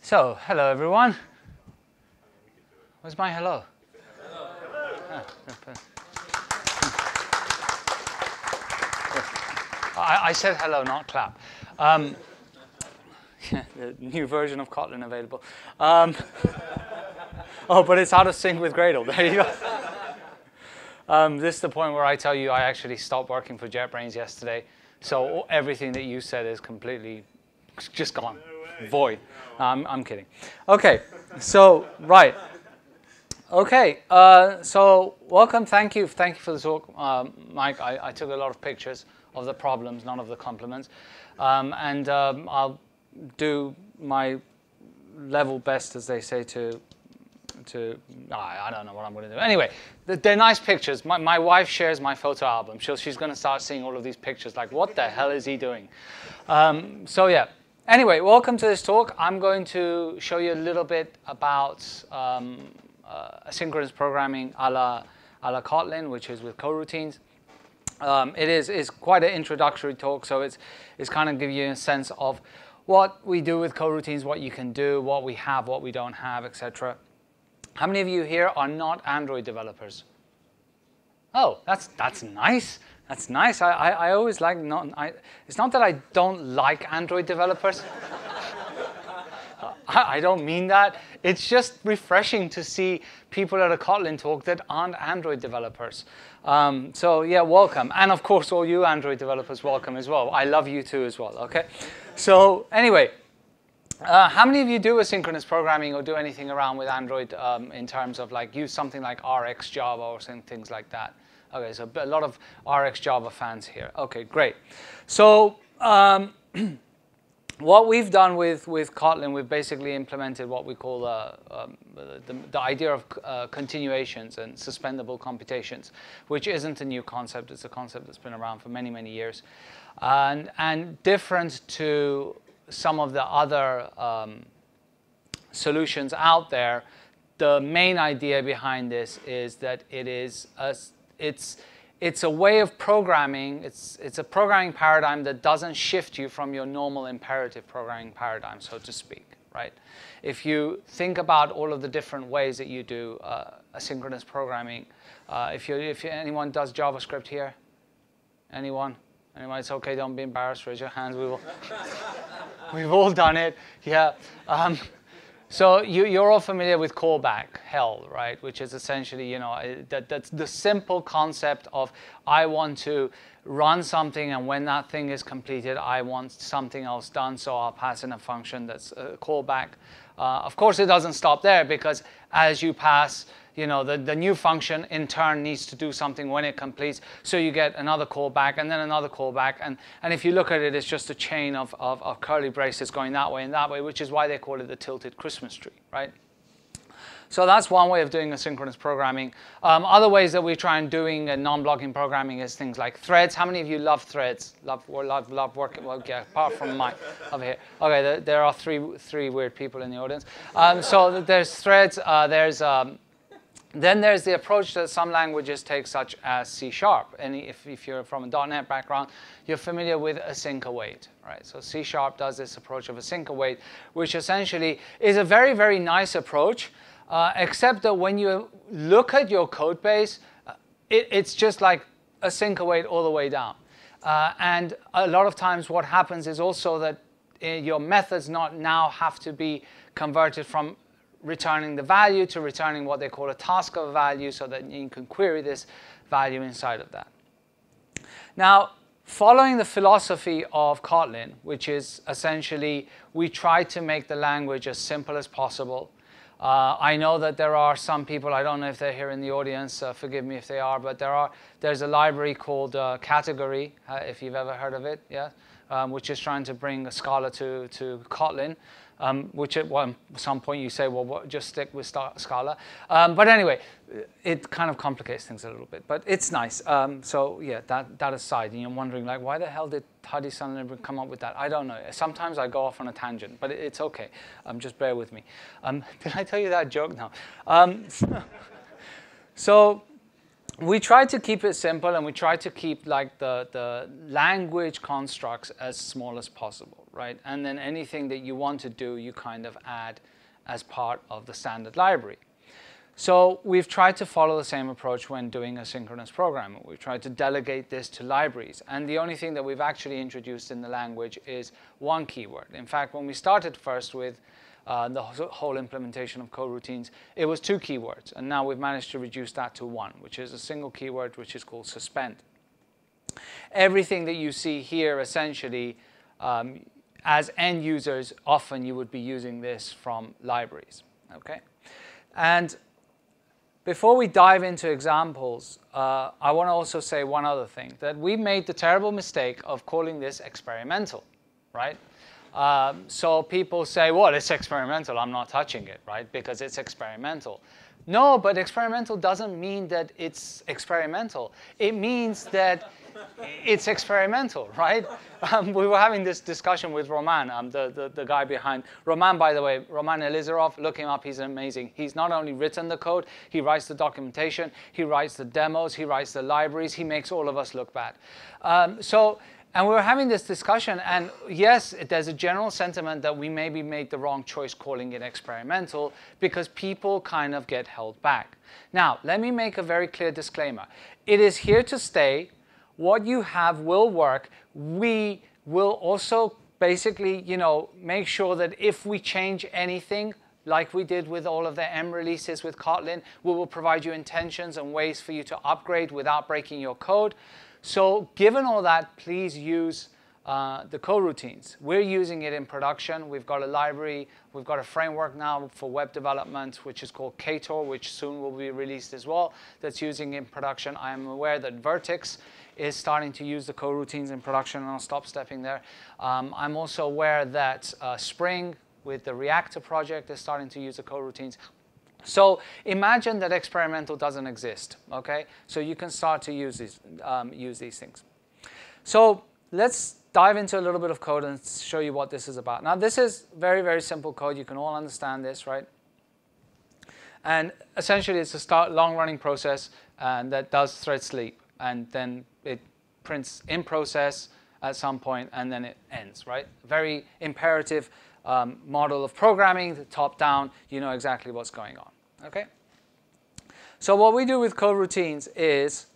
So, hello everyone. Where's my hello? I said hello, not clap. The new version of Kotlin available. Oh, but it's out of sync with Gradle. There you go. This is the point where I tell you I actually stopped working for JetBrains yesterday. So everything that you said is completely just gone. Void. I'm kidding. Okay, so right. Okay, so welcome. Thank you for the talk, Mike. I took a lot of pictures of the problems, none of the compliments, and I'll do my level best, as they say, to I don't know what I'm going to do. Anyway, they're nice pictures. My wife shares my photo album. She's going to start seeing all of these pictures like, what the hell is he doing? So yeah. Anyway, welcome to this talk. I'm going to show you a little bit about asynchronous programming a la Kotlin, which is with coroutines. It is quite an introductory talk, so it's kind of give you a sense of what we do with coroutines, what you can do, what we have, what we don't have, etc. How many of you here are not Android developers? Oh, that's nice. That's nice. I always like it's not that I don't like Android developers. I don't mean that. It's just refreshing to see people at a Kotlin talk that aren't Android developers. So yeah, welcome. And of course, all you Android developers, welcome as well. I love you too as well, okay? So anyway, how many of you do asynchronous programming or do anything around with Android in terms of like use something like RX Java or things like that? Okay, so a lot of RX Java fans here. Okay, great. So what we've done with Kotlin, we've basically implemented what we call the idea of continuations and suspendable computations, which isn't a new concept. It's a concept that's been around for many, many years. And different to some of the other solutions out there, the main idea behind this is that it's a way of programming. It's a programming paradigm that doesn't shift you from your normal imperative programming paradigm, so to speak, right? If you think about all of the different ways that you do asynchronous programming, if anyone does JavaScript here, anyone? Anyone? It's okay. Don't be embarrassed. Raise your hands. We've all done it. Yeah. So you're all familiar with callback hell, right? Which is essentially, that's the simple concept of I want to run something, and when that thing is completed, I want something else done, so I'll pass in a function that's a callback. Of course, it doesn't stop there, because as you pass, the new function in turn needs to do something when it completes, so you get another callback and then another callback, and if you look at it, it's just a chain of curly braces going that way and that way, which is why they call it the tilted Christmas tree, right? So that's one way of doing asynchronous programming. Other ways that we try and doing non-blocking programming is things like threads. How many of you love threads? Love working? Well, yeah, apart from Mike over here. Okay, there are three weird people in the audience. So there's threads. Then there's the approach that some languages take, such as C#. And if you're from a .NET background, you're familiar with async await, right? So C# does this approach of async await, which essentially is a very, very nice approach, except that when you look at your code base, it's just like async await all the way down. And a lot of times what happens is also that your methods now have to be converted from returning the value to returning what they call a task of a value, so that you can query this value inside of that. Now, following the philosophy of Kotlin, which is essentially we try to make the language as simple as possible. I know that there are some people, I don't know if they're here in the audience, forgive me if they are, but there's a library called Category, if you've ever heard of it, yeah, which is trying to bring Scala to Kotlin. Which at some point you say, well, just stick with Scala. But anyway, it kind of complicates things a little bit, but it's nice. So yeah, that aside, and you're wondering, like, why the hell did Hadi suddenly come up with that? I don't know. Sometimes I go off on a tangent, but it's okay. Just bear with me. Did I tell you that joke? No. So we try to keep it simple, and we try to keep like the language constructs as small as possible, right? And then anything that you want to do, you kind of add as part of the standard library. So we've tried to follow the same approach when doing asynchronous programming. We've tried to delegate this to libraries. And the only thing that we've actually introduced in the language is one keyword. In fact, when we started first with the whole implementation of coroutines, it was 2 keywords. And now we've managed to reduce that to 1, which is a single keyword, which is called suspend. Everything that you see here, essentially, as end users, often you would be using this from libraries. Okay? And before we dive into examples, I want to also say one other thing, that we made the terrible mistake of calling this experimental, right? So people say, well, it's experimental, I'm not touching it, right? Because it's experimental. No, but experimental doesn't mean that it's experimental. It means that it's experimental, right? We were having this discussion with Roman, the guy behind. Roman, by the way, Roman Elizarov, look him up, he's amazing. He's not only written the code, he writes the documentation, he writes the demos, he writes the libraries, he makes all of us look bad. And we were having this discussion, and yes, there's a general sentiment that we maybe made the wrong choice calling it experimental because people kind of get held back. Now, let me make a very clear disclaimer. It is here to stay. What you have will work. We will also basically, make sure that if we change anything, like we did with all of the M releases with Kotlin, we will provide you intentions and ways for you to upgrade without breaking your code. So given all that, please use the coroutines. We're using it in production. We've got a library. We've got a framework now for web development, which is called Ktor, which soon will be released as well, that's using in production. I am aware that Vertex is starting to use the coroutines in production, and I'll stop stepping there. I'm also aware that Spring, with the Reactor project, is starting to use the coroutines. So imagine that experimental doesn't exist, okay? So you can start to use these things. So let's dive into a little bit of code and show you what this is about. Now, this is very, very simple code. You can all understand this, right? And essentially, it's a long-running process that does thread sleep. And then it prints in process at some point, and then it ends, right? Very imperative model of programming, the top down, you know exactly what's going on, okay? So what we do with coroutines is,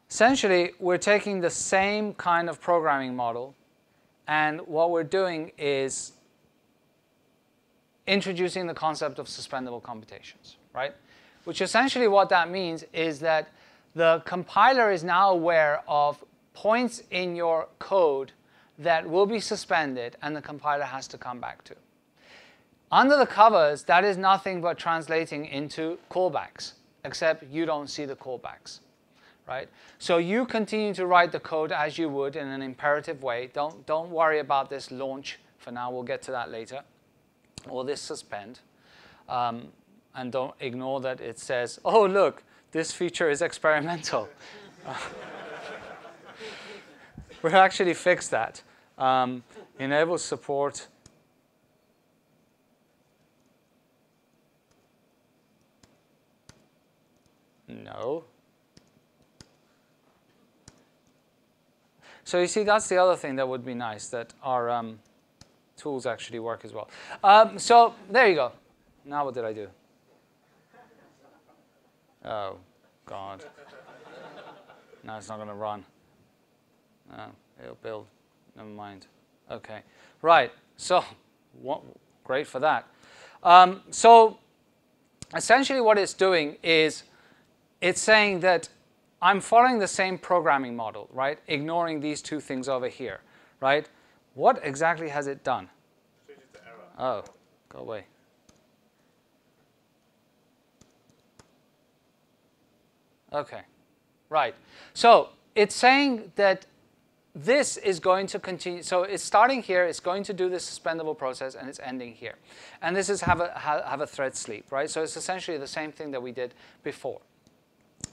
essentially, we're taking the same kind of programming model, and what we're doing is introducing the concept of suspendable computations, right? Which essentially what that means is that the compiler is now aware of points in your code that will be suspended and the compiler has to come back to. Under the covers, that is nothing but translating into callbacks, except you don't see the callbacks, right? So you continue to write the code as you would in an imperative way. Don't worry about this launch for now. We'll get to that later. Or this suspend. And don't ignore that it says, oh, look, this feature is experimental. We'll actually fix that. Enable support. No. So you see, that's the other thing that would be nice, that our tools actually work as well. So there you go. Now what did I do? Oh, God. Now it's not going to run. No, it'll build. Never mind. OK. Right. So great for that. So essentially what it's doing is it's saying that I'm following the same programming model, right? Ignoring these two things over here, right? What exactly has it done? Changed it to error. Oh, go away. OK, right. So it's saying that this is going to continue. So it's starting here. It's going to do this suspendable process, and it's ending here. And this is have a thread sleep, right? So it's essentially the same thing that we did before.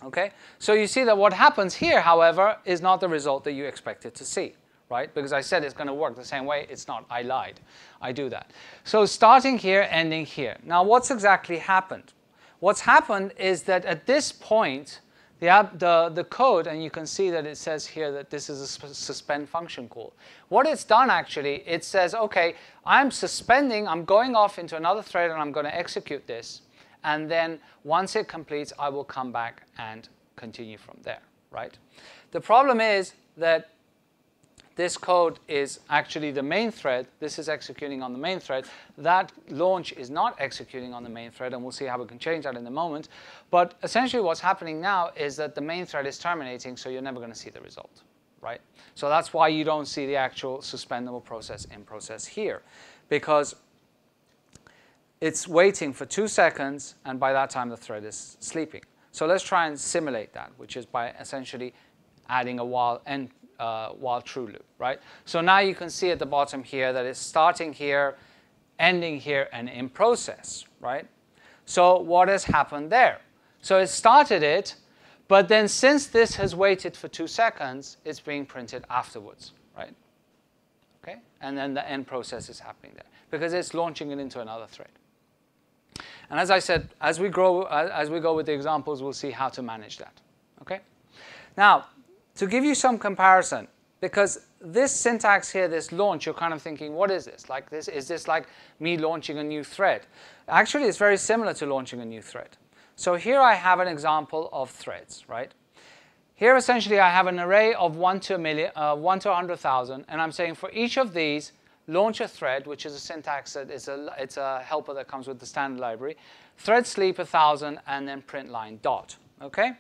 OK? So you see that what happens here, however, is not the result that you expected to see, right? Because I said it's going to work the same way. It's not. I lied. I do that. So starting here, ending here. Now, what's exactly happened? What's happened is that at this point, the code, and you can see that it says here that this is a suspend function call. What it's done actually, it says, OK, I'm suspending. I'm going off into another thread, and I'm going to execute this. And then once it completes, I will come back and continue from there, right? The problem is that this code is actually the main thread. This is executing on the main thread. That launch is not executing on the main thread, and we'll see how we can change that in a moment. But essentially what's happening now is that the main thread is terminating, so you're never going to see the result, right? So that's why you don't see the actual suspendable process in process here, because it's waiting for 2 seconds, and by that time the thread is sleeping. So let's try and simulate that, which is by essentially adding a while true loop, right? So now you can see at the bottom here that it's starting here, ending here, and in process, right? So what has happened there? So it started it, but then since this has waited for 2 seconds, it's being printed afterwards, right? Okay? And then the end process is happening there because it's launching it into another thread. And as I said, as we go with the examples, we'll see how to manage that. Okay? Now, to give you some comparison, because this syntax here, this launch, you're kind of thinking, what is this? Like this, is this like me launching a new thread? Actually, it's very similar to launching a new thread. So here I have an example of threads, right? Here, essentially, I have an array of 1 to 100,000, and I'm saying for each of these, launch a thread, which is a syntax that is it's a helper that comes with the standard library. Thread sleep 1,000, and then print line dot. Okay?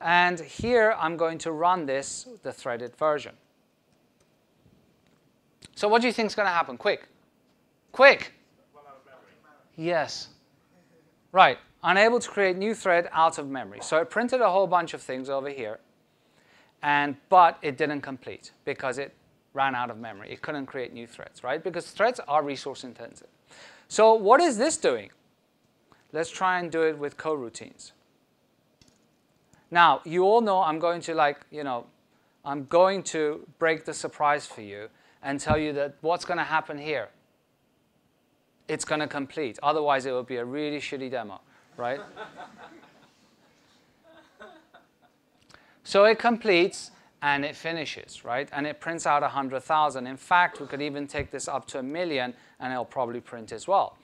And here I'm going to run this, the threaded version. So what do you think is going to happen? Quick. Quick. Yes. Right. Unable to create new thread out of memory. So it printed a whole bunch of things over here, but it didn't complete because it ran out of memory. It couldn't create new threads, right? Because threads are resource intensive. So what is this doing? Let's try and do it with coroutines. Now, you all know I'm going to I'm going to break the surprise for you and tell you that what's going to happen here? It's going to complete. Otherwise, it would be a really shitty demo, right? So it completes and it finishes, right? And it prints out 100,000. In fact, we could even take this up to 1 million, and it'll probably print as well.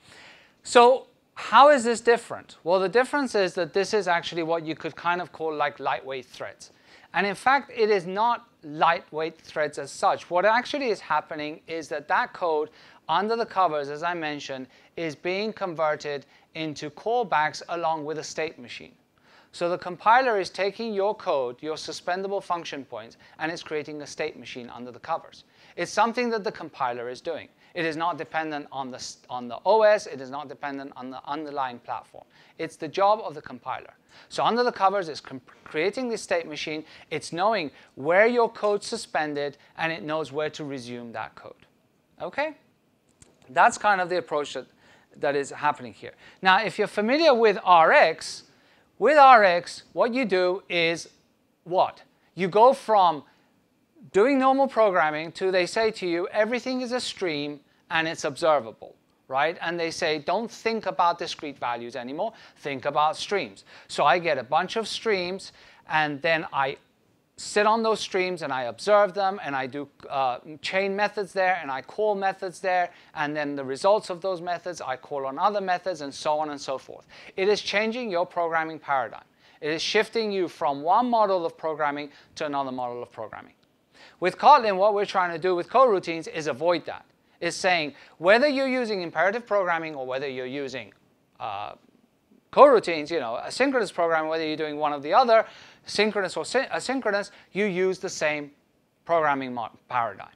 So how is this different? Well, the difference is that this is actually what you could kind of call like lightweight threads. And in fact, it is not lightweight threads as such. What actually is happening is that that code under the covers, as I mentioned, is being converted into callbacks along with a state machine. So the compiler is taking your code, your suspendable function points, and it's creating a state machine under the covers. It's something that the compiler is doing. It is not dependent on the OS. It is not dependent on the underlying platform. It's the job of the compiler. So under the covers, it's creating this state machine. It's knowing where your code suspended, and it knows where to resume that code. Okay? That's kind of the approach that is happening here. Now, if you're familiar with Rx, what you do is what? You go from doing normal programming to they say to you, everything is a stream and it's observable, right? And they say, don't think about discrete values anymore. Think about streams. So I get a bunch of streams, and then I sit on those streams and I observe them, and I do chain methods there, and I call methods there, and then the results of those methods I call on other methods, and so on and so forth. It is changing your programming paradigm. It is shifting you from one model of programming to another model of programming. With Kotlin, what we're trying to do with coroutines is avoid that. It's saying whether you're using imperative programming or whether you're using coroutines, asynchronous programming, whether you're doing one or the other, synchronous or asynchronous, you use the same programming paradigm.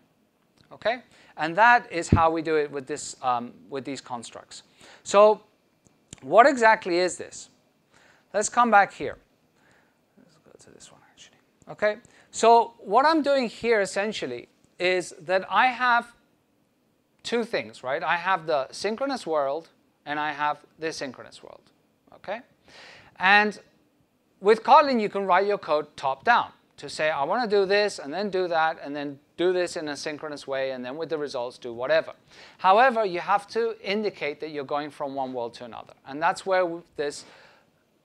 Okay? And that is how we do it with these constructs. So what exactly is this? Let's come back here. Let's go to this one, actually. Okay? So what I'm doing here, essentially, is that I have two things, right? I have the synchronous world, and I have the asynchronous world. Okay? And with Kotlin, you can write your code top-down to say, I want to do this, and then do that, and then do this in a synchronous way, and then with the results do whatever. However, you have to indicate that you're going from one world to another. And that's where this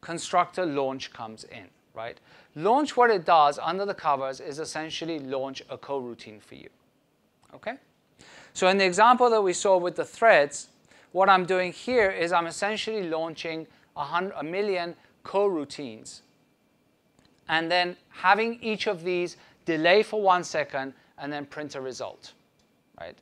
constructor launch comes in, right? Launch, what it does under the covers is essentially launch a coroutine for you, okay? So in the example that we saw with the threads, what I'm doing here is I'm essentially launching a million coroutines and then having each of these delay for 1 second and then print a result, right?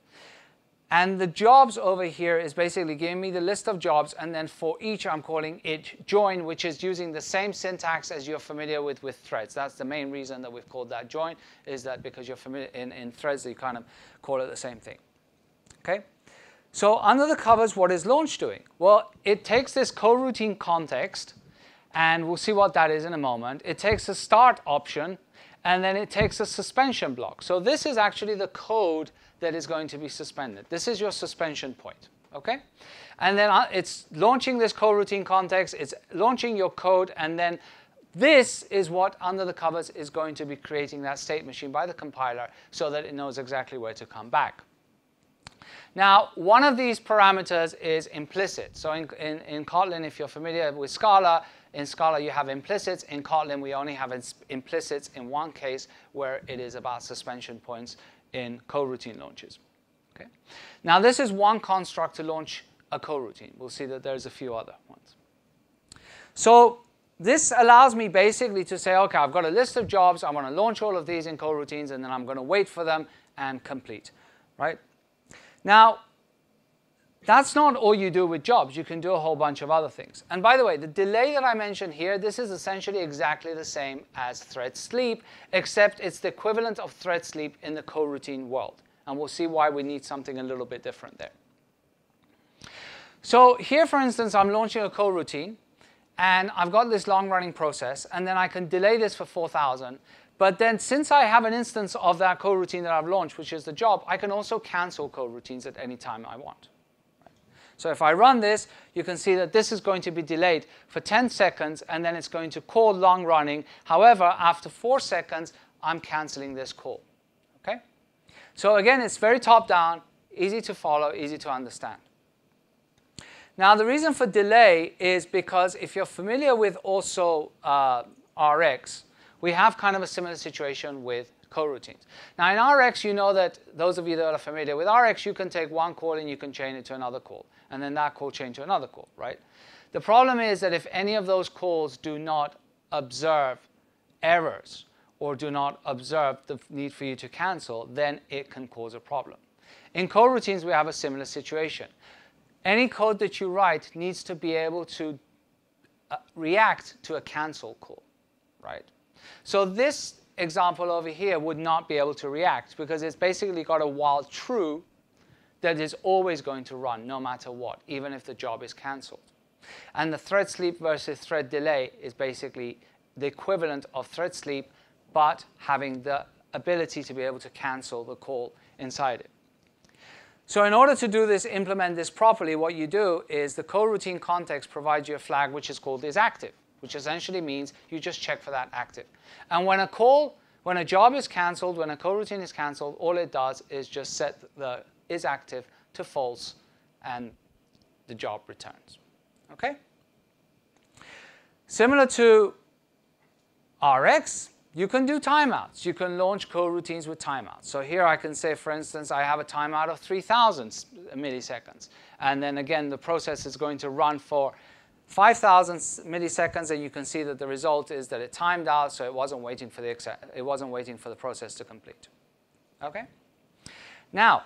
And the jobs over here is basically giving me the list of jobs, and then for each I'm calling it join, which is using the same syntax as you're familiar with threads. That's the main reason that we've called that join, is that because you're familiar in threads, you kind of call it the same thing. Okay? So under the covers, what is launch doing? Well, it takes this coroutine context, and we'll see what that is in a moment. It takes a start option, and then it takes a suspension block. So this is actually the code that is going to be suspended. This is your suspension point, okay? And then it's launching this coroutine context, it's launching your code, and then this is what under the covers is going to be creating that state machine by the compiler so that it knows exactly where to come back. Now, one of these parameters is implicit. So in Kotlin, if you're familiar with Scala, in Scala you have implicits. In Kotlin, we only have implicits in one case where it is about suspension points in coroutine launches. Okay? Now, this is one construct to launch a coroutine. We'll see that there's a few other ones. So this allows me basically to say, OK, I've got a list of jobs. I want to launch all of these in coroutines, and then I'm going to wait for them and complete, right? Now, that's not all you do with jobs. You can do a whole bunch of other things. And by the way, the delay that I mentioned here, this is essentially exactly the same as thread sleep, except it's the equivalent of thread sleep in the coroutine world. And we'll see why we need something a little bit different there. So here, for instance, I'm launching a coroutine, and I've got this long-running process, and then I can delay this for 4,000. But then since I have an instance of that coroutine that I've launched, which is the job, I can also cancel coroutines at any time I want. So if I run this, you can see that this is going to be delayed for 10 seconds, and then it's going to call long running. However, after 4 seconds, I'm canceling this call. Okay? So again, it's very top-down, easy to follow, easy to understand. Now, the reason for delay is because if you're familiar with also Rx, we have kind of a similar situation with coroutines. Now, in Rx, you know that those of you that are familiar with Rx, you can take one call and you can chain it to another call, and then that call chain to another call, right? The problem is that if any of those calls do not observe errors or do not observe the need for you to cancel, then it can cause a problem. In coroutines, we have a similar situation. Any code that you write needs to be able to react to a cancel call, right? So this example over here would not be able to react because it's basically got a while true that is always going to run no matter what, even if the job is cancelled. And the thread sleep versus thread delay is basically the equivalent of thread sleep, but having the ability to be able to cancel the call inside it. So in order to do this, implement this properly, what you do is the coroutine context provides you a flag which is called isActive, which essentially means you just check for that active. And when a job is cancelled, when a coroutine is cancelled, all it does is just set the isActive to false, and the job returns. Okay? Similar to Rx, you can do timeouts. You can launch coroutines with timeouts. So here I can say, for instance, I have a timeout of 3,000 milliseconds. And then again, the process is going to run for 5,000 milliseconds, and you can see that the result is that it timed out, so it wasn't waiting for the process to complete. Okay? Now,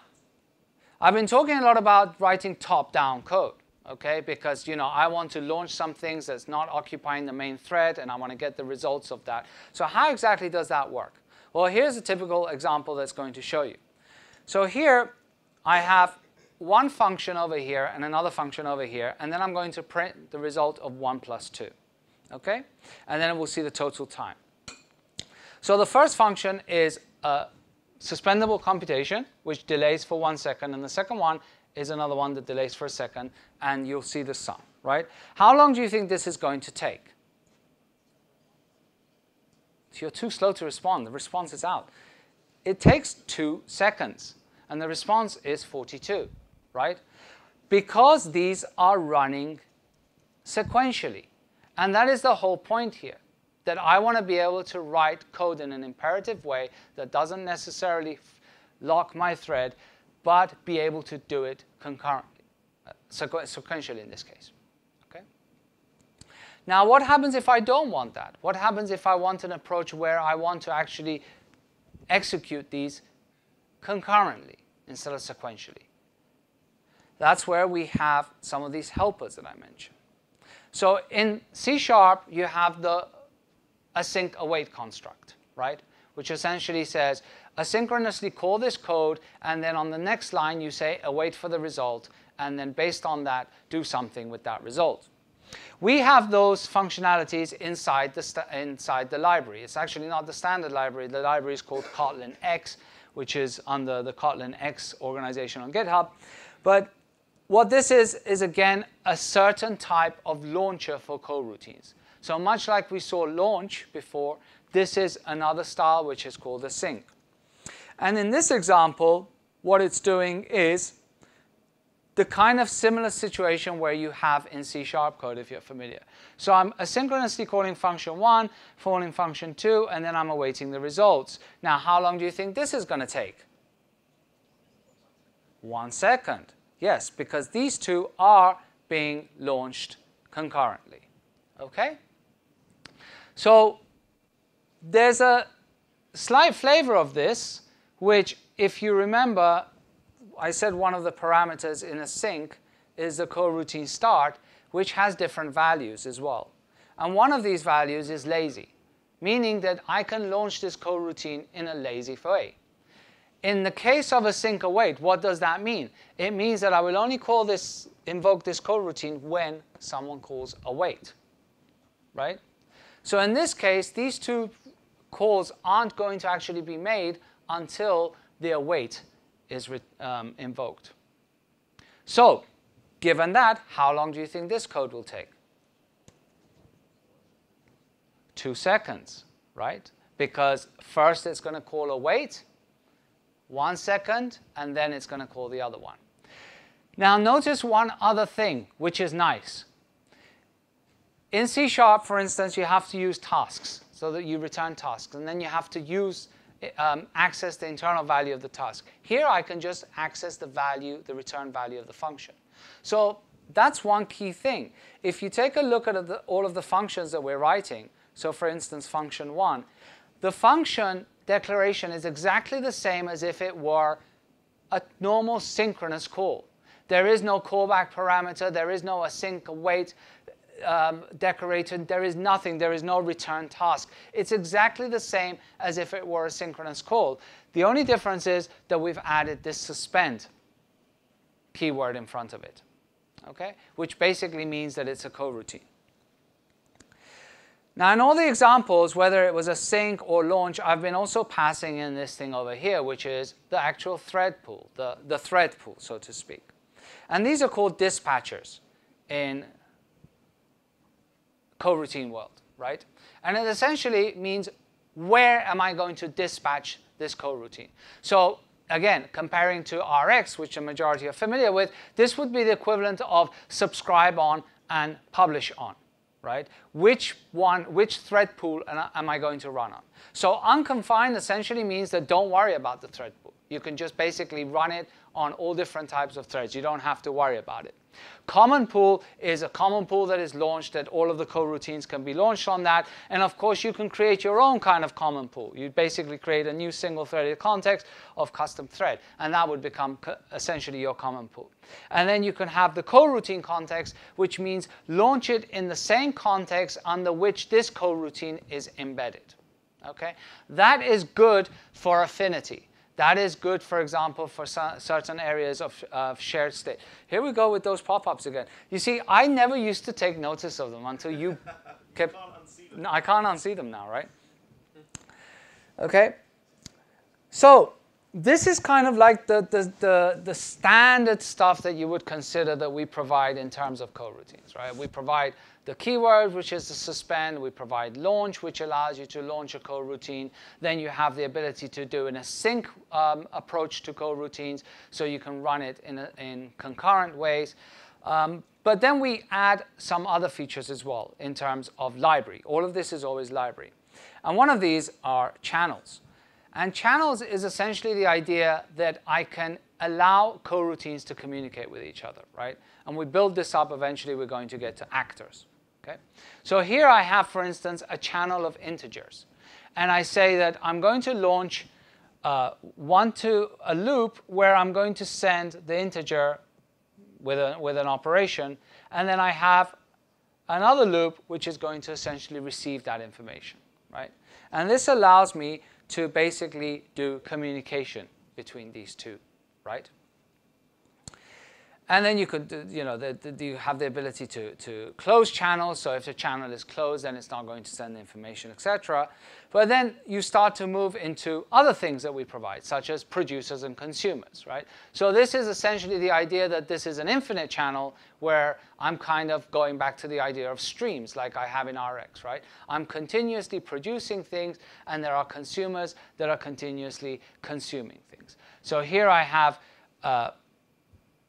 I've been talking a lot about writing top-down code, okay? Because I want to launch some things that's not occupying the main thread, and I want to get the results of that. So how exactly does that work? Well, here's a typical example that's going to show you. So here I have one function over here and another function over here, and then I'm going to print the result of 1 plus 2. Okay? And then we'll see the total time. So the first function is a suspendable computation, which delays for 1 second, and the second one is another one that delays for a second, and you'll see the sum, right? How long do you think this is going to take? So you're too slow to respond. The response is out. it takes 2 seconds, and the response is 42, right? Because these are running sequentially. And that is the whole point here, that I want to be able to write code in an imperative way that doesn't necessarily lock my thread, but be able to do it concurrently, sequentially in this case. Okay? Now, what happens if I don't want that? What happens if I want an approach where I want to actually execute these concurrently instead of sequentially? That's where we have some of these helpers that I mentioned. So in C#, you have the async await construct, right? Which essentially says, asynchronously call this code, and then on the next line you say await for the result, and then based on that, do something with that result. We have those functionalities inside the library. It's actually not the standard library. The library is called Kotlin X, which is under the Kotlin X organization on GitHub. But what this is again, a certain type of launcher for coroutines. So much like we saw launch before, this is another style which is called async. And in this example, what it's doing is the kind of similar situation where you have in C# code, if you're familiar. So I'm asynchronously calling function 1, calling function 2, and then I'm awaiting the results. Now, how long do you think this is going to take? 1 second. Yes, because these two are being launched concurrently. Okay? So there's a slight flavor of this, which, if you remember, I said one of the parameters in async is the coroutine start, which has different values as well. And one of these values is lazy, meaning that I can launch this coroutine in a lazy way. In the case of async await, what does that mean? It means that I will only invoke this coroutine when someone calls await, right? So in this case, these two calls aren't going to actually be made until the await is invoked. So, given that, how long do you think this code will take? 2 seconds, right? Because first it's going to call await, 1 second, and then it's going to call the other one. Now notice one other thing, which is nice. In C#, for instance, you have to use tasks, so that you return tasks, and then you have to use access the internal value of the task. Here I can just access the return value of the function. So that's one key thing. If you take a look at all of the functions that we're writing, so for instance function 1, the function declaration is exactly the same as if it were a normal synchronous call. There is no callback parameter, there is no async await decorated, there is nothing, there is no return task. It's exactly the same as if it were a synchronous call. The only difference is that we've added this suspend keyword in front of it, okay? Which basically means that it's a coroutine. Now in all the examples, whether it was async or launch, I've been also passing in this thing over here, which is the actual thread pool, the thread pool, so to speak. And these are called dispatchers in coroutine world, right? And it essentially means, where am I going to dispatch this coroutine? So again, comparing to Rx, which the majority are familiar with, this would be the equivalent of subscribe on and publish on, right? Which thread pool am I going to run on? So unconfined essentially means that don't worry about the thread pool. You can just basically run it on all different types of threads. You don't have to worry about it. Common pool is a common pool that is launched, that all of the coroutines can be launched on that. And of course, you can create your own kind of common pool. You basically create a new single-threaded context of custom thread, and that would become essentially your common pool. And then you can have the coroutine context, which means launch it in the same context under which this coroutine is embedded. Okay? That is good for affinity. That is good, for example, for certain areas of shared state. Here we go with those pop-ups again. You see, I never used to take notice of them until you kept... No, I can't unsee them now, right? Okay? So this is kind of like the standard stuff that you would consider that we provide in terms of coroutines, right? We provide the keyword, which is the suspend. We provide launch, which allows you to launch a coroutine. Then you have the ability to do an async approach to coroutines, so you can run it in concurrent ways. But then we add some other features as well in terms of library. All of this is always library. And one of these are channels. And channels is essentially the idea that I can allow coroutines to communicate with each other, right? And we build this up. Eventually, we're going to get to actors. Okay? So here I have, for instance, a channel of integers. And I say that I'm going to launch a loop where I'm going to send the integer with an operation. And then I have another loop which is going to essentially receive that information, right? And this allows me to basically do communication between these two, right? And then you could, you have the ability to close channels. So if the channel is closed, then it's not going to send the information, etc. But then you start to move into other things that we provide, such as producers and consumers, right? So this is essentially the idea that this is an infinite channel where I'm kind of going back to the idea of streams like I have in RX, right? I'm continuously producing things, and there are consumers that are continuously consuming things. So here I have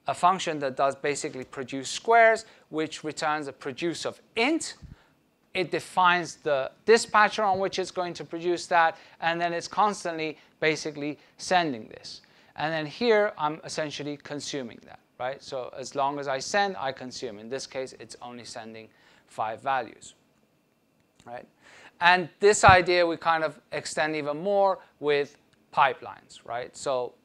a function that does basically produce squares, which returns a produce of int. It defines the dispatcher on which it's going to produce that, and then it's constantly basically sending this. And then here, I'm essentially consuming that, right? So as long as I send, I consume. In this case, it's only sending 5 values, right? And this idea we kind of extend even more with pipelines, right? So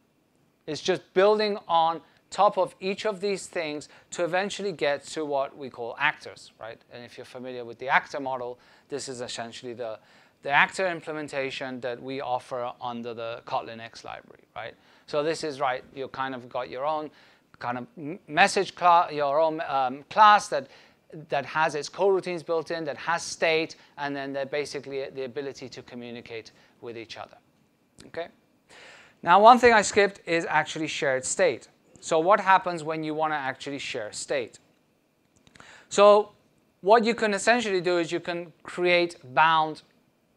it's just building on top of each of these things to eventually get to what we call actors, right? And if you're familiar with the actor model, this is essentially the actor implementation that we offer under the Kotlin X library, right? So this is, right, you kind of got your own kind of message class, your own class that has its coroutines built in, that has state, and then they're basically the ability to communicate with each other, okay? Now, one thing I skipped is actually shared state. So what happens when you want to actually share state? So what you can essentially do is you can create bound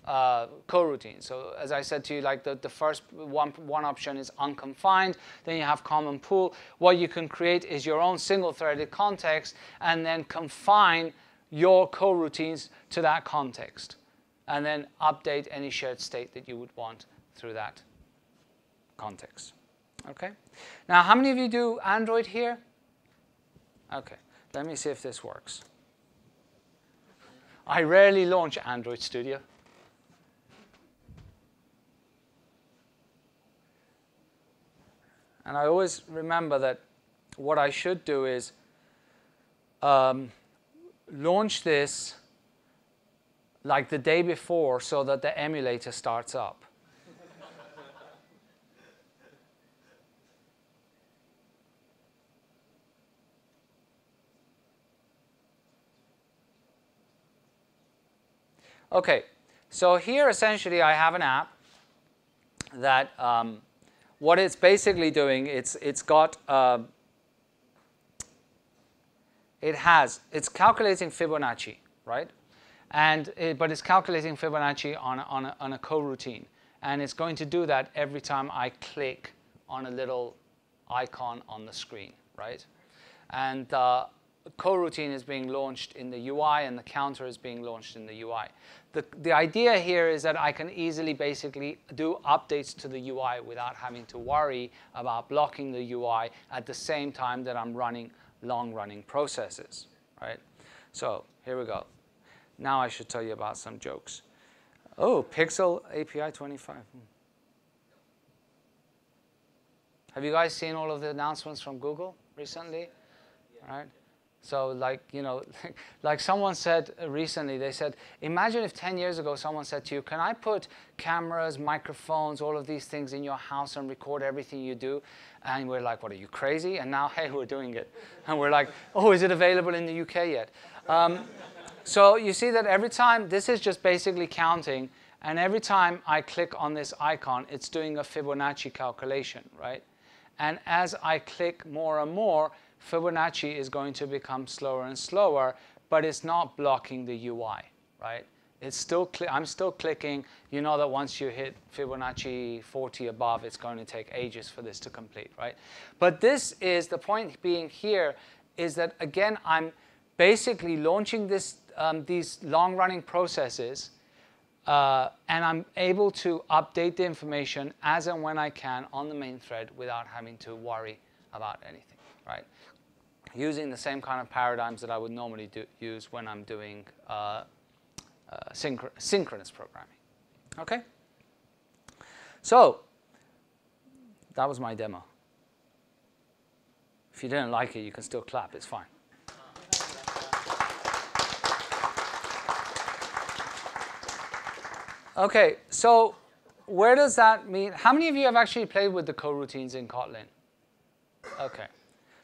coroutines. So as I said to you, like the first one option is unconfined. Then you have common pool. What you can create is your own single-threaded context and then confine your coroutines to that context. And then update any shared state that you would want through that context. Okay. Now, how many of you do Android here? Okay. Let me see if this works. I rarely launch Android Studio. And I always remember that what I should do is launch this like the day before so that the emulator starts up. Okay, so here essentially I have an app that what it's basically doing, it's calculating Fibonacci, right? But it's calculating Fibonacci on a coroutine, and it's going to do that every time I click on a little icon on the screen, right? And coroutine is being launched in the UI, and the counter is being launched in the UI. The idea here is that I can easily basically do updates to the UI without having to worry about blocking the UI at the same time that I'm running long-running processes, right? So here we go. Now I should tell you about some jokes. Oh, Pixel API 25. Have you guys seen all of the announcements from Google recently? Yeah. Right? So like, like someone said recently, they said, imagine if 10 years ago someone said to you, can I put cameras, microphones, all of these things in your house and record everything you do? And we're like, what, are you crazy? And now, hey, we're doing it. And we're like, oh, is it available in the UK yet? So you see that every time, this is just basically counting, And every time I click on this icon, it's doing a Fibonacci calculation, right? And as I click more and more, Fibonacci is going to become slower and slower, but it's not blocking the UI, right? It's still I'm still clicking. You know that once you hit Fibonacci 40 above, it's going to take ages for this to complete, right? But this is, the point being here is that, again, I'm basically launching this, these long-running processes, and I'm able to update the information as and when I can on the main thread without having to worry about anything, right? Using the same kind of paradigms that I would normally use when I'm doing synchronous programming. Okay? So, that was my demo. If you didn't like it, you can still clap. It's fine. Okay, so where does that mean? How many of you have actually played with the coroutines in Kotlin? Okay.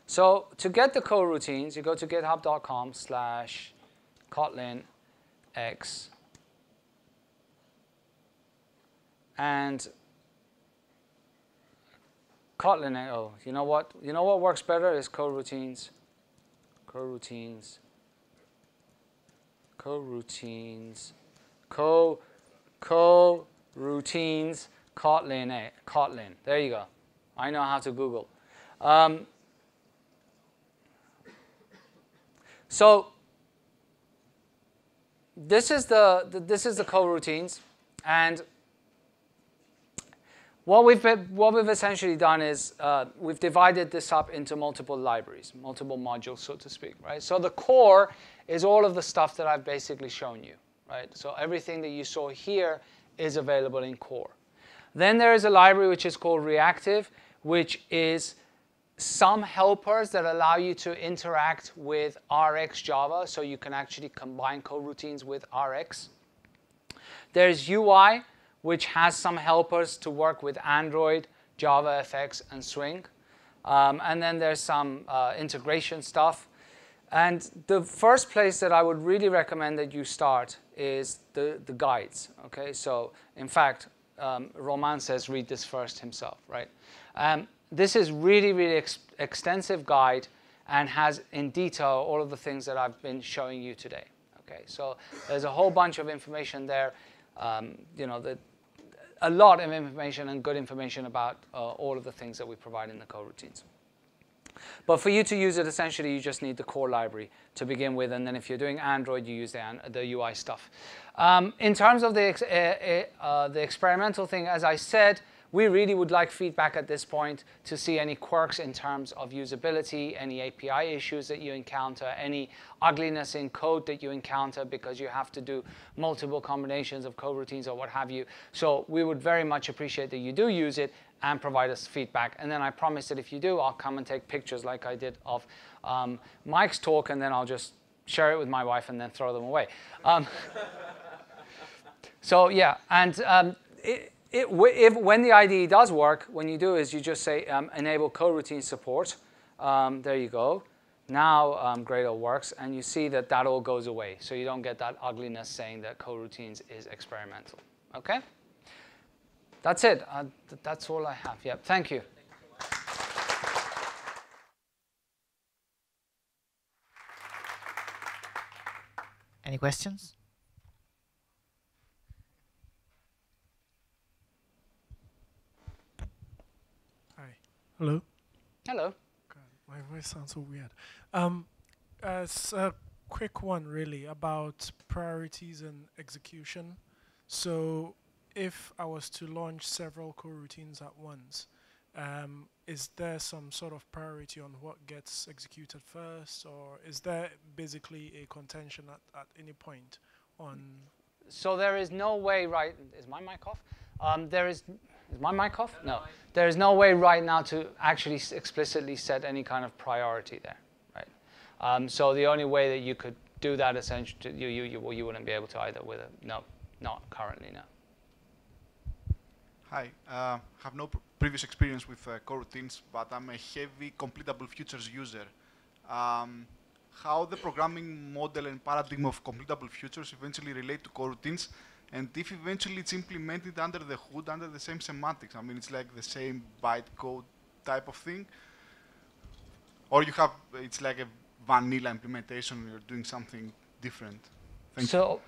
So to get the coroutines, you go to github.com/KotlinX. And Kotlin, oh, you know what? You know what works better is coroutines. Coroutines. Coroutines. Coroutines. Kotlin. Kotlin. There you go. I know how to Google. So this is the coroutines, and what we've essentially done is we've divided this up into multiple libraries, multiple modules, so to speak, right? So the core is all of the stuff that I've basically shown you, right? So everything that you saw here is available in core. Then there is a library which is called reactive, which is some helpers that allow you to interact with Rx Java, so you can actually combine coroutines with Rx. There's UI, which has some helpers to work with Android, JavaFX, and Swing. And then there's some integration stuff. And the first place that I would really recommend that you start is the guides. Okay, so in fact, Roman says read this first himself, right? This is really, really extensive guide and has in detail all of the things that I've been showing you today. Okay, so there's a whole bunch of information there. You know, a lot of information and good information about all of the things that we provide in the coroutines. But for you to use it, essentially, you just need the core library to begin with, and then if you're doing Android, you use the UI stuff. In terms of the experimental thing, as I said, we really would like feedback at this point to see any quirks in terms of usability, any API issues that you encounter, any ugliness in code that you encounter because you have to do multiple combinations of coroutines or what have you. So we would very much appreciate that you do use it and provide us feedback. And then I promise that if you do, I'll come and take pictures like I did of Mike's talk, and then I'll just share it with my wife and then throw them away. So yeah, and when the IDE does work, when you do is you just say enable coroutine support. There you go. Now Gradle works, and you see that that all goes away. So you don't get that ugliness saying that coroutines is experimental. Okay? That's it. That's all I have. Yeah, thank you. Any questions? Hello. Hello. God, my voice sounds so weird. It's a quick one, really, about priorities and execution. So if I was to launch several coroutines at once, is there some sort of priority on what gets executed first, or is there basically a contention at any point on? So there is no way right. Is my mic off? Is my mic off? No. There is no way right now to actually explicitly set any kind of priority there, right? So the only way that you could do that, essentially, you wouldn't be able to either with a no, not currently, no. Hi, have no previous experience with coroutines, but I'm a heavy completable futures user. How the programming model and paradigm of completable futures eventually relate to coroutines, And if eventually it's implemented under the hood, under the same semantics, I mean, it's like the same bytecode type of thing, or it's like a vanilla implementation, you're doing something different. Thank you.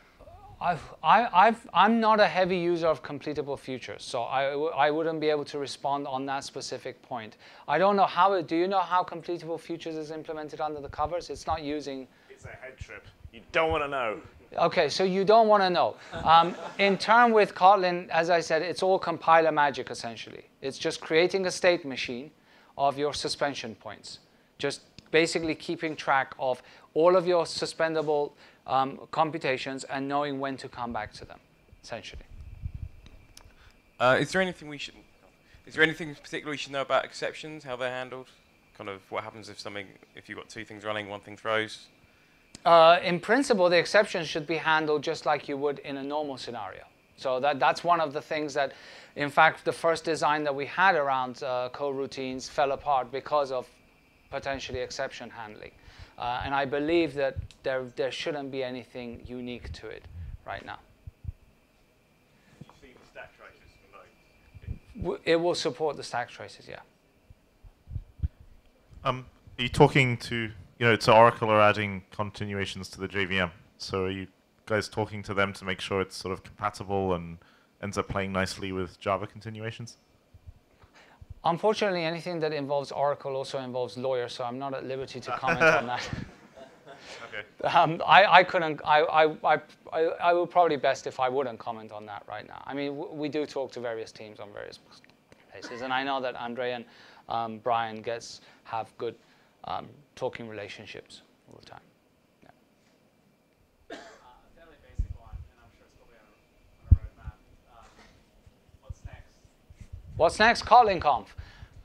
I'm not a heavy user of completable futures, so I wouldn't be able to respond on that specific point. I don't know how do you know how completable futures is implemented under the covers? It's not using... It's a head trip. You don't want to know. Okay, so you don't want to know. In turn with Kotlin, as I said, it's all compiler magic, essentially. It's just creating a state machine of your suspension points. Just basically keeping track of all of your suspendable computations and knowing when to come back to them, essentially. Is there anything particular we should know about exceptions, how they're handled? Kind of what happens if you've got two things running, one thing throws? In principle, the exceptions should be handled just like you would in a normal scenario. So that's one of the things that, in fact, the first design that we had around coroutines fell apart because of potentially exception handling. And I believe that there shouldn't be anything unique to it right now. Stack traces for nodes? It will support the stack traces, yeah. Are you talking to, to Oracle or adding continuations to the JVM? So are you guys talking to them to make sure it's sort of compatible and ends up playing nicely with Java continuations? Unfortunately, anything that involves Oracle also involves lawyers, so I'm not at liberty to comment on that. Okay. I couldn't. I would probably best if I wouldn't comment on that right now. I mean, we do talk to various teams on various places, and I know that Andre and Brian have good talking relationships all the time. A fairly basic one, and I'm sure it's probably on a roadmap. What's next? What's next? Kotlin Conf.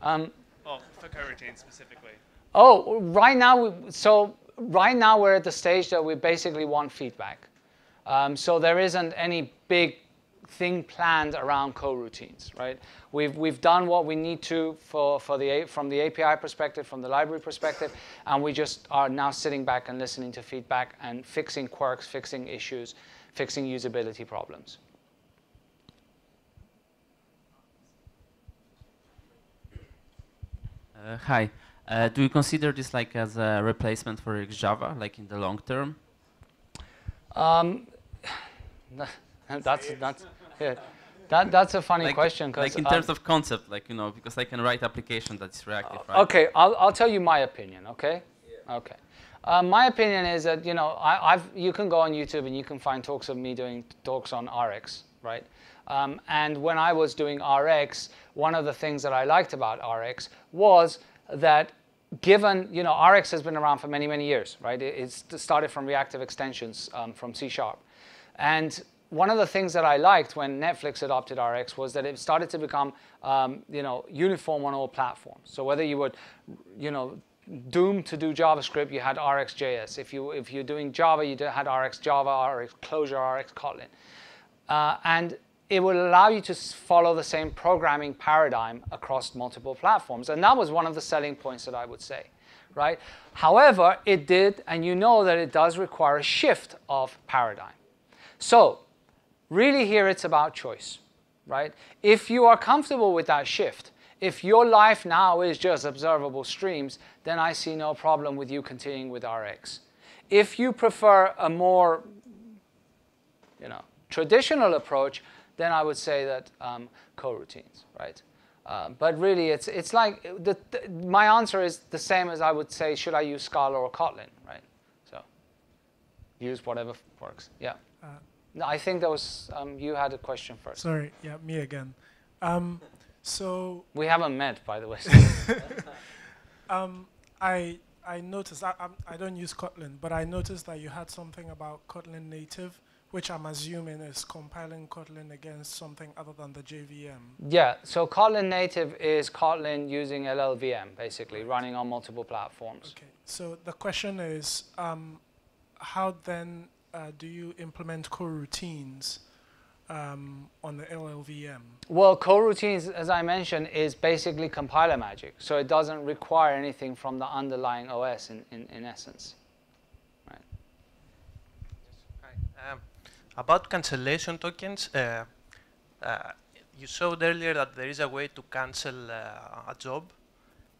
Well, for coroutines specifically. Oh, right now we're at the stage that we basically want feedback. So there isn't any big thing planned around coroutines, right? We've done what we need to from the API perspective, from the library perspective, and we just are now sitting back and listening to feedback and fixing quirks, fixing issues, fixing usability problems. Hi. Do you consider this like as a replacement for Java, like in the long term? That's a funny question. Like in terms of concept, like because I can write application that's reactive, right? Okay, I'll tell you my opinion. Okay. Yeah. Okay. My opinion is that you can go on YouTube and you can find talks of me doing talks on RX, right? And when I was doing RX, one of the things that I liked about RX was that given, RX has been around for many, many years, right? It started from reactive extensions from C#. And one of the things that I liked when Netflix adopted RX was that it started to become, uniform on all platforms. So whether you would, doomed to do JavaScript, you had RxJS. If you're doing Java, you had RX Java, RX Closure, RX Kotlin. And it will allow you to follow the same programming paradigm across multiple platforms. And that was one of the selling points that I would say, right? However, it did, and you know that it does require a shift of paradigm. So really here it's about choice, right? If you are comfortable with that shift, if your life now is just observable streams, then I see no problem with you continuing with RX. If you prefer a more, traditional approach, then I would say that coroutines, right? But really, it's like my answer is the same as I would say, should I use Scala or Kotlin, right? So use whatever works. Yeah. No, I think that was you had a question first. Sorry, yeah, me again. So we haven't met, by the way. I noticed I don't use Kotlin, but I noticed that you had something about Kotlin native, which I'm assuming is compiling Kotlin against something other than the JVM. Yeah, so Kotlin native is Kotlin using LLVM, basically, running on multiple platforms. Okay, so the question is, how then do you implement coroutines on the LLVM? Well, coroutines, as I mentioned, is basically compiler magic. So it doesn't require anything from the underlying OS in essence. Right. About cancellation tokens, you showed earlier that there is a way to cancel a job.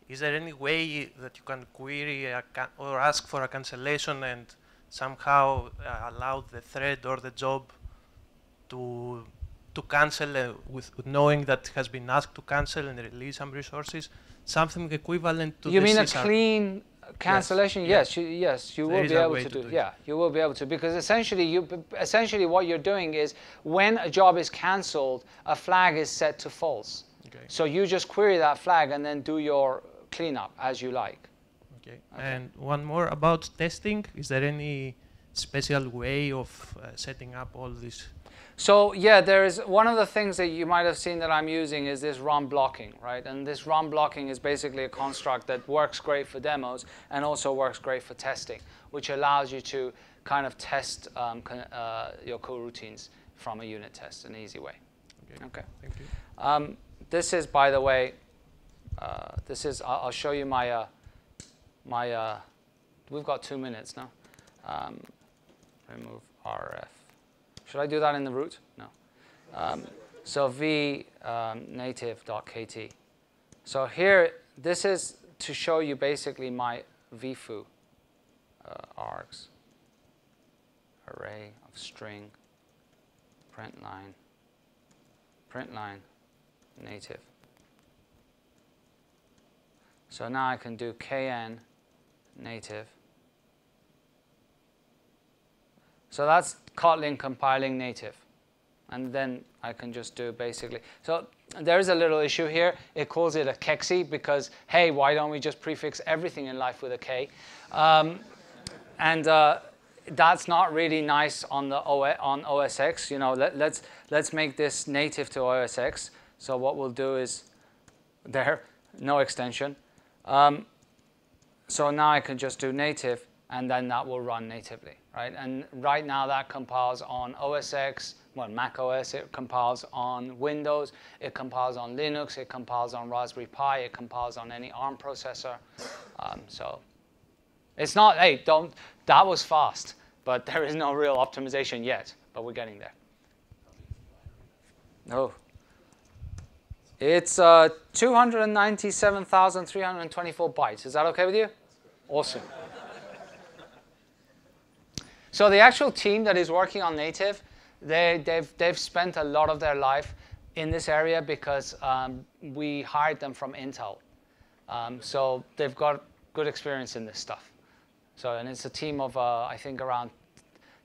Is there any way that you can query or ask for a cancellation and somehow allow the thread or the job to cancel with knowing that it has been asked to cancel and release some resources? Something equivalent to you the mean a C#. clean cancellation? Yes, you will be able to do. Yeah, you will be able to, because essentially what you're doing is when a job is cancelled, a flag is set to false. Okay. So you just query that flag and then do your cleanup as you like. Okay. And one more about testing. Is there any special way of setting up all this? So yeah, there is one of the things that you might have seen that I'm using is this Rom Blocking, right? And this Rom Blocking is basically a construct that works great for demos and also works great for testing, which allows you to kind of test your coroutines from a unit test in an easy way. Okay. Thank you. This is, by the way, I'll show you my we've got 2 minutes now. Remove RF. Should I do that in the root? No. So v native.kt. So here, this is to show you basically my vfoo args, array of string, print line, native. So now I can do kn native. So that's Kotlin compiling native. And then I can just do basically. So there is a little issue here. It calls it a kexi because, hey, why don't we just prefix everything in life with a K? That's not really nice on the on OS X. You know, let's make this native to OS X. So what we'll do is there, no extension. So now I can just do native, and then that will run natively, right? And right now that compiles on OS X, well, Mac OS, it compiles on Windows, it compiles on Linux, it compiles on Raspberry Pi, it compiles on any ARM processor. So it's not, hey, that was fast, but there is no real optimization yet, but we're getting there. Oh. It's 297,324 bytes. Is that okay with you? Awesome. So the actual team that is working on native, they've spent a lot of their life in this area because we hired them from Intel. So they've got good experience in this stuff. So, and it's a team of, I think, around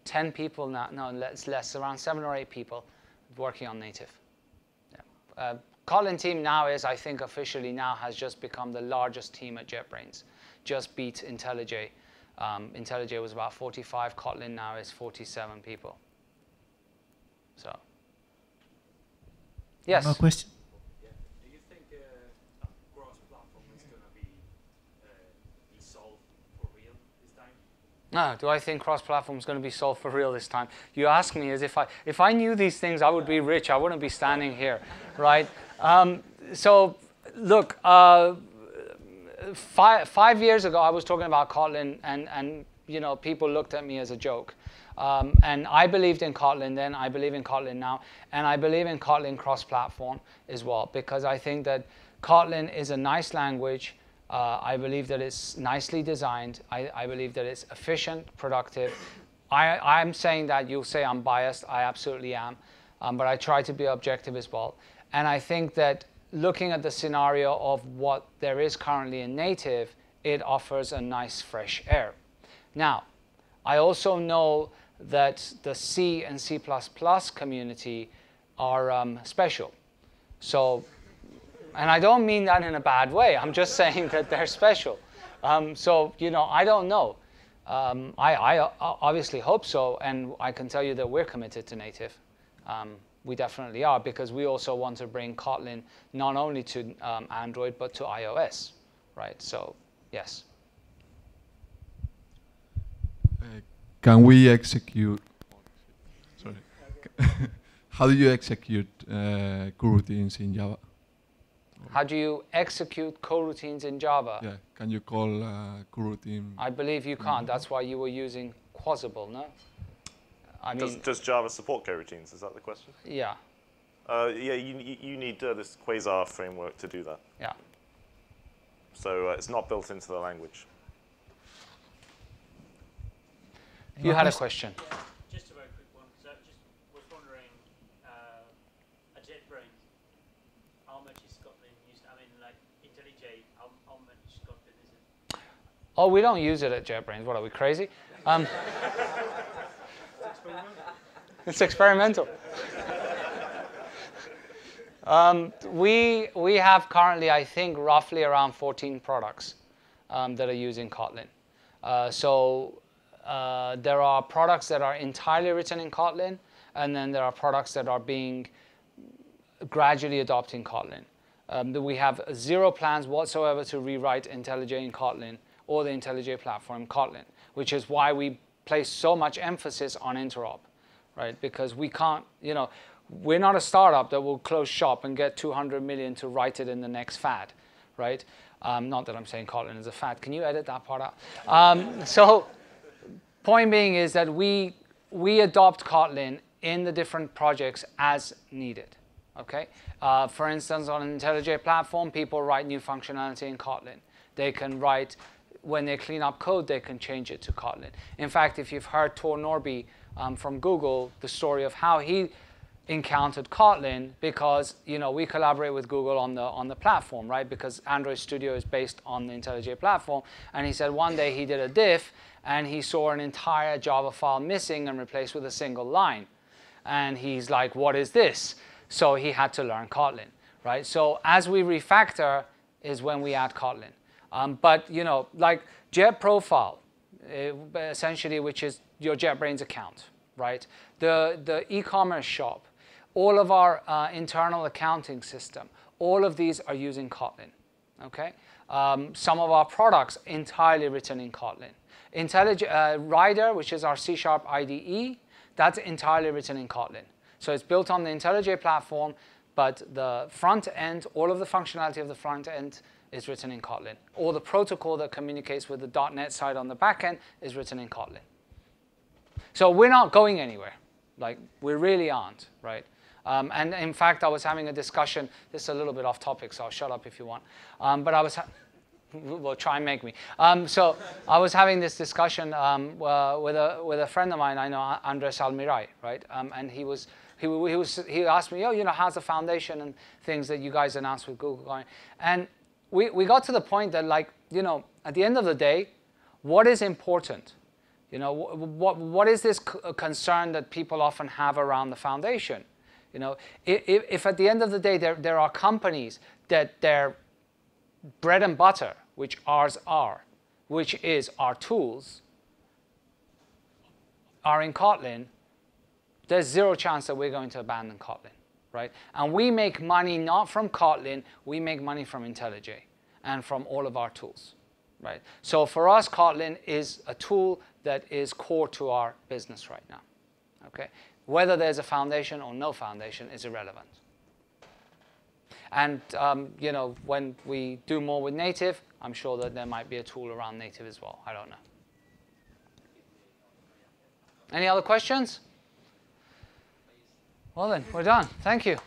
10 people now. No, it's less, around 7 or 8 people working on native. Yeah. Kotlin team now is, I think, officially now has just become the largest team at JetBrains. Just beat IntelliJ. IntelliJ was about 45. Kotlin now is 47 people. So, yes? No question? Yeah. Do you think cross-platform is going to be solved for real this time? No, do I think cross-platform is going to be solved for real this time? You ask me as if I knew these things, I would be rich. I wouldn't be standing here, right? So, look, 5 years ago, I was talking about Kotlin, and you know, people looked at me as a joke. And I believed in Kotlin then, I believe in Kotlin now, and I believe in Kotlin cross-platform as well, because I think that Kotlin is a nice language. I believe that it's nicely designed. I believe that it's efficient, productive. I'm saying that, you'll say I'm biased. I absolutely am. But I try to be objective as well. And I think that looking at the scenario of what there is currently in native, it offers a nice fresh air. Now, I also know that the C and C++ community are special. So, and I don't mean that in a bad way. I'm just saying that they're special. So, you know, I don't know. I obviously hope so, and I can tell you that we're committed to native. We definitely are, because we also want to bring Kotlin not only to Android, but to iOS, right? So, yes. Can we execute? Sorry. How do you execute coroutines in Java? How do you execute coroutines in Java? Yeah. Can you call coroutine? I believe you can't. That's why you were using Quasable, no? I mean, does Java support coroutines? Is that the question? Yeah. Yeah, you need this Quasar framework to do that. Yeah. So it's not built into the language. You had a question. Yeah, just a very quick one. So I just was wondering, a JetBrains, how much is Kotlin used? I mean, like IntelliJ, how much Kotlin is it? Oh, we don't use it at JetBrains. What, are we crazy? It's experimental. We have currently, I think, roughly around 14 products that are using Kotlin. There are products that are entirely written in Kotlin, and then there are products that are being gradually adopting Kotlin. We have zero plans whatsoever to rewrite IntelliJ in Kotlin or the IntelliJ platform in Kotlin, which is why we place so much emphasis on interop, right? Because we can't, we're not a startup that will close shop and get 200 million to write it in the next fad, right? Not that I'm saying Kotlin is a fad. Can you edit that part out? So point being is that we adopt Kotlin in the different projects as needed, okay? For instance, on an IntelliJ platform, people write new functionality in Kotlin. They can write, when they clean up code, they can change it to Kotlin. In fact, if you've heard Tor Norby from Google, the story of how he encountered Kotlin, because we collaborate with Google on the platform, right? Because Android Studio is based on the IntelliJ platform, and he said one day he did a diff and he saw an entire Java file missing and replaced with a single line, and he's like, "What is this?" So he had to learn Kotlin, right? So as we refactor is when we add Kotlin, but like Jet Profile, essentially, which is your JetBrains account, right? The e-commerce shop, all of our internal accounting system, all of these are using Kotlin, okay? Some of our products entirely written in Kotlin. Rider, which is our C# IDE, that's entirely written in Kotlin. So it's built on the IntelliJ platform, but the front end, all of the functionality of the front end is written in Kotlin. All the protocol that communicates with the .NET side on the back end is written in Kotlin. So we're not going anywhere. Like, we really aren't, right? And in fact, I was having a discussion. This is a little bit off topic, so I'll shut up if you want. But I was, well, try and make me. So I was having this discussion with a friend of mine. I know Andres Almirai, right? And he asked me, how's the foundation and things that you guys announced with Google going? And we got to the point that, like, at the end of the day, what is important? What is this concern that people often have around the foundation? If at the end of the day there are companies that their bread and butter, which ours are, which is our tools, are in Kotlin, there's zero chance that we're going to abandon Kotlin, right? And we make money not from Kotlin, we make money from IntelliJ and from all of our tools, right? So for us, Kotlin is a tool that is core to our business right now, okay? Whether there's a foundation or no foundation is irrelevant. And when we do more with native, I'm sure that there might be a tool around native as well. I don't know. Any other questions? Well then, we're done. Thank you.